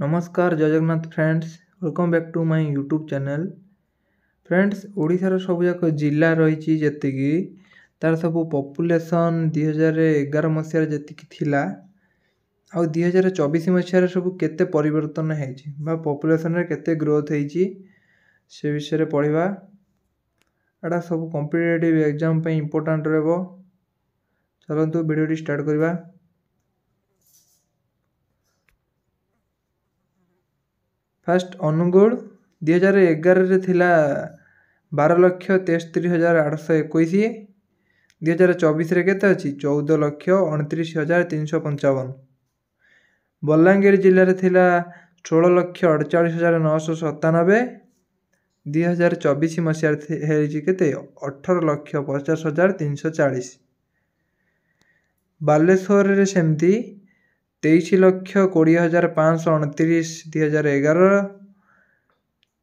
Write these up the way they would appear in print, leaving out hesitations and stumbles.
नमस्कार जय Jagannath friends welcome back to my YouTube channel friends ओडिशार सबुजाक जिला रही जी तार सब पॉपुलेशन 2011 मसीह जी थिला आ 2024 मसीह सब केते परिवर्तन होती पॉपुलेशन रे केते ग्रोथ होती से विषय पढ़ा एटा सब कॉम्पिटिटिव एग्जाम पे इम्पोर्टेंट रहबो। चलतु वीडियो स्टार्ट करवा। फास्ट अनुगुल 2011 थिला 12,63,821। 2024 केते अछि 14,29,355। बलांगीर जिले में थिला 16,48,997। 2024 मसीह केते 18,50,340। बालेश्वर रे सेमती 23,20,529 2011।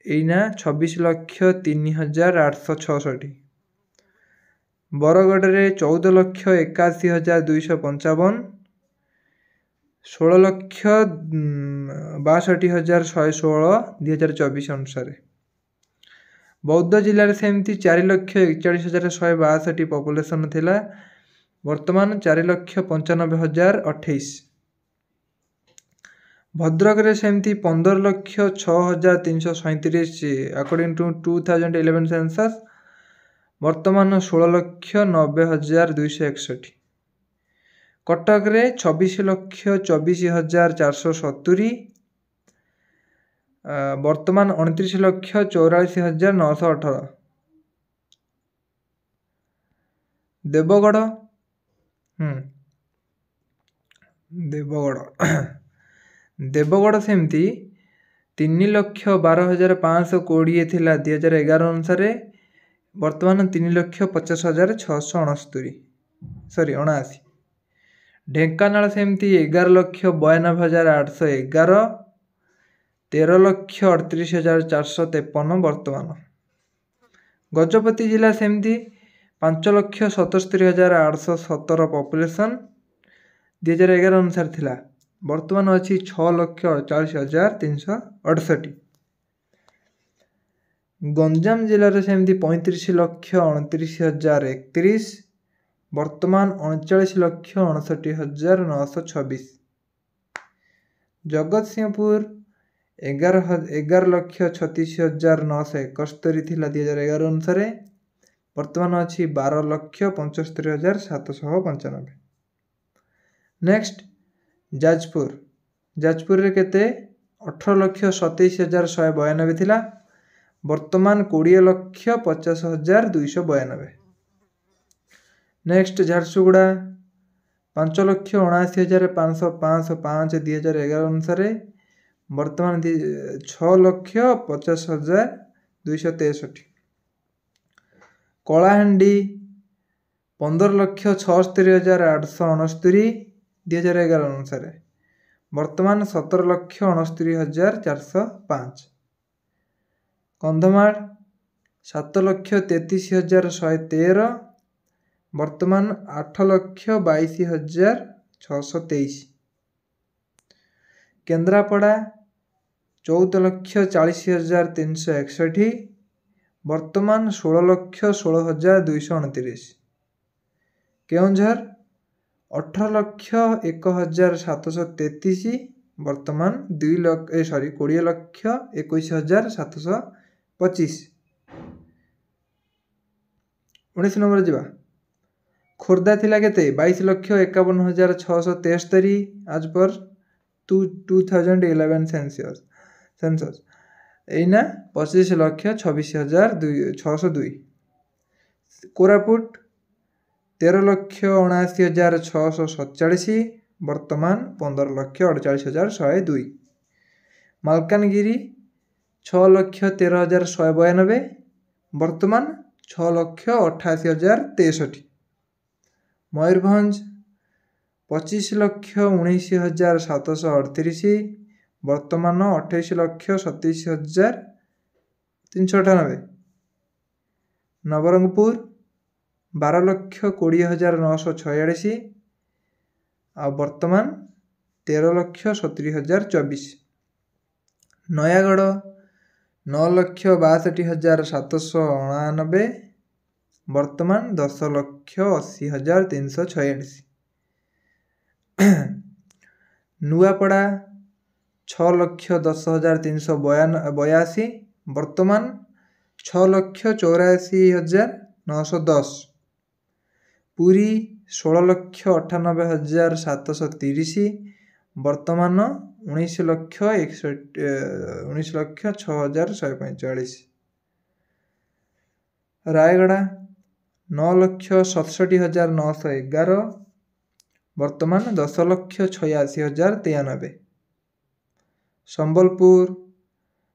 एना 26,03,866। बरगढ़ रे 14,81,255। 16,62,116 2024 अनुसार। बौद्ध जिले में सेमती 4,41,162 पॉपुलेशन थिला वर्तमान 4,95,028। भद्रक रे सेमती 15,06,337 अकॉर्डिंग टू 2011 सेंसस वर्तमान 16,90,261। कटक रे 26,24,470 वर्तमान 29,44,918। देवगढ़ देवगढ़ सेमती 3,12,520 थिला 2011 अनुसार वर्तमान 3,50,669 79। ढेंकानाल सेमती 11,92,811। 13,38,453 वर्तमान। गजपति जिला सेमती 5,77,817 पॉपुलेशन 2011 अनुसार थिला वर्तमान अच्छी 6,48,368। गंजाम जिले में सेमती 35,29,031 वर्तमान 39,59,926। जगतसिंहपुर 11,36,971 थिला 2011 अनुसार वर्तमान अच्छी 12,75,795। नेक्स्ट जाजपुर रे केते 18,27,192 थिला वर्तमान 20,50,292। नेक्स्ट झारसुगुड़ा 5,79,505 2011 अनुसार वर्तमान 6,50,263। कलाहांडी 15,76,869 2011 अनुसार वर्तमान 17,69,405। कंधमाल 7,33,113 वर्तमान 8,22,623। केन्द्रापड़ा 14,40,361 वर्तमान 16,16,229। केउंझर 18,01,733 वर्तमान 20,21,725। 19 नंबर जीवा खोर्धा थिला केते 22,51,673 आज पर 2011 सेंसस एना 25,26,602। कोरापुट 13,79,647 वर्तमान 15,48,102। मालकानगिरी 6,13,192 वर्तमान 6,88,063। मयूरभंज 25,19,738 वर्तमान 28,27,398। नवरंगपुर 12,20,946 आ वर्तमान 13,70,024। ନୟାଗଡ଼ 9,62,799 ବର୍ତ୍ତମାନ 10,80,346। ନୂଆପଡ଼ା 6,10,382 ବର୍ତ୍ତମାନ 6,84,910। ପୁରୀ 16,98,730 ବର୍ତ୍ତମାନ 19,06,145। ରାୟଗଡ଼ା 9,67,911 ବର୍ତ୍ତମାନ 10,86,093। ସମ୍ବଲପୁର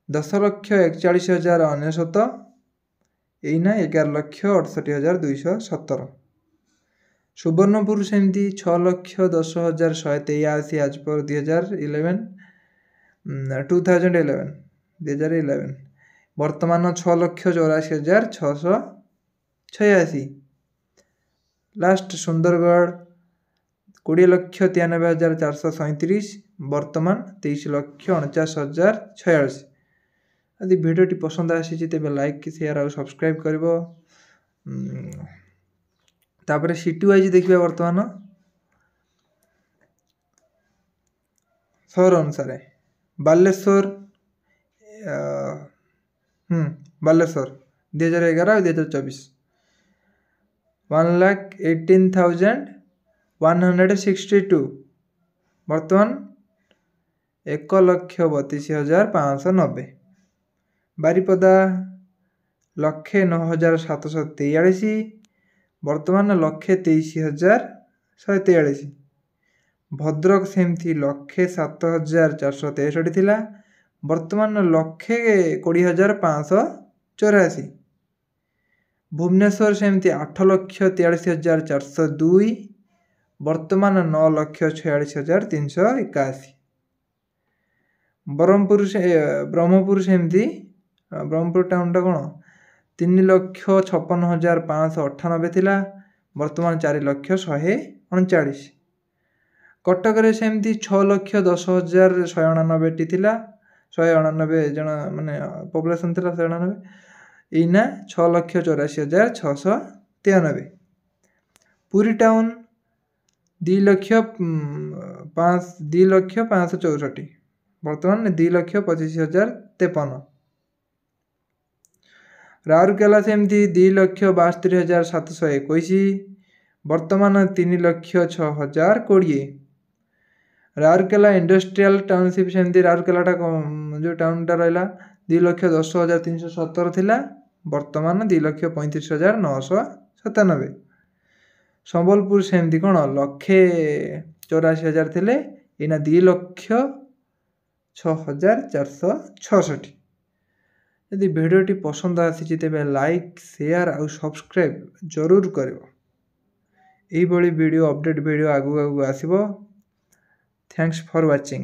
10,41,099 ଏଇନା 11,68,217। ସୁବର୍ଣ୍ଣପୁର ସେମିତି 6,10,183 ଆଜ୍ ପର୍ 2011 ବର୍ତ୍ତମାନ 6,84,686। ଲାଷ୍ଟ ସୁନ୍ଦରଗଡ଼ 20,93,437 ବର୍ତ୍ତମାନ 23,49,046। ଯଦି ଭିଡ଼ିଓଟି ପସନ୍ଦ ଆସିଛି ତେବେ ଲାଇକ୍ ସେୟାର ଆଉ ସବସ୍କ୍ରାଇବ୍ କରିବ। ତାପରେ ସିଟି ୱାଇଜ୍ ଦେଖିବା ବର୍ତ୍ତମାନ ସହର ଅନୁସାରେ ବାଲେଶ୍ୱର 2011 ଆଉ 2024 1,18,162 ବର୍ତ୍ତମାନ 1,32,590। ବାରିପଦା 1,09,743 ବର୍ତ୍ତମାନ 1,23,143। ଭଦ୍ରକ ସେମିତି 1,07,463 ଥିଲା ବର୍ତ୍ତମାନ 1,20,584। ଭୁବନେଶ୍ୱର ସେମିତି 8,43,402 ବର୍ତ୍ତମାନ 9,46,381। ବ୍ରହ୍ମପୁର ସେମିତି ବ୍ରହ୍ମପୁର ଟାଉନଟା କ'ଣ 3,56,598 ଥିଲା ବର୍ତ୍ତମାନ 4,139। କଟକରେ ସେମିତି 6,10,199ଟି ଥିଲା 199 ଜଣ ମାନେ ପପୁଲେସନ୍ ଥିଲା 199 ଏଇନା 6,84,693। ପୁରୀ ଟାଉନ 2,05,64 ବର୍ତ୍ତମାନ 2,25,053। ରାଉରକେଲା ସେମିତି 2,62,721 ବର୍ତ୍ତମାନ 3,06,020। ରାଉରକେଲା ଇଣ୍ଡଷ୍ଟ୍ରିଆଲ ଟାଉନସିପ୍ ସେମିତି ରାଉରକେଲାଟା ଯେଉଁ ଟାଉନଟା ରହିଲା 2,10,317 ଥିଲା ବର୍ତ୍ତମାନ 2,35,997। ସମ୍ବଲପୁର ସେମିତି କ'ଣ 1,84,000 ଥିଲେ ଏଇନା 2,06,466। ଯଦି ଭିଡ଼ିଓଟି ପସନ୍ଦ ଆସିଛି ତେବେ ଲାଇକ୍ ସେୟାର ଆଉ ସବସ୍କ୍ରାଇବ୍ ଜରୁର କରିବ। ଏହିଭଳି ଭିଡ଼ିଓ ଅପଡ଼େଟ୍ ଭିଡ଼ିଓ ଆଗକୁ ଆସିବ। Thanks for watching.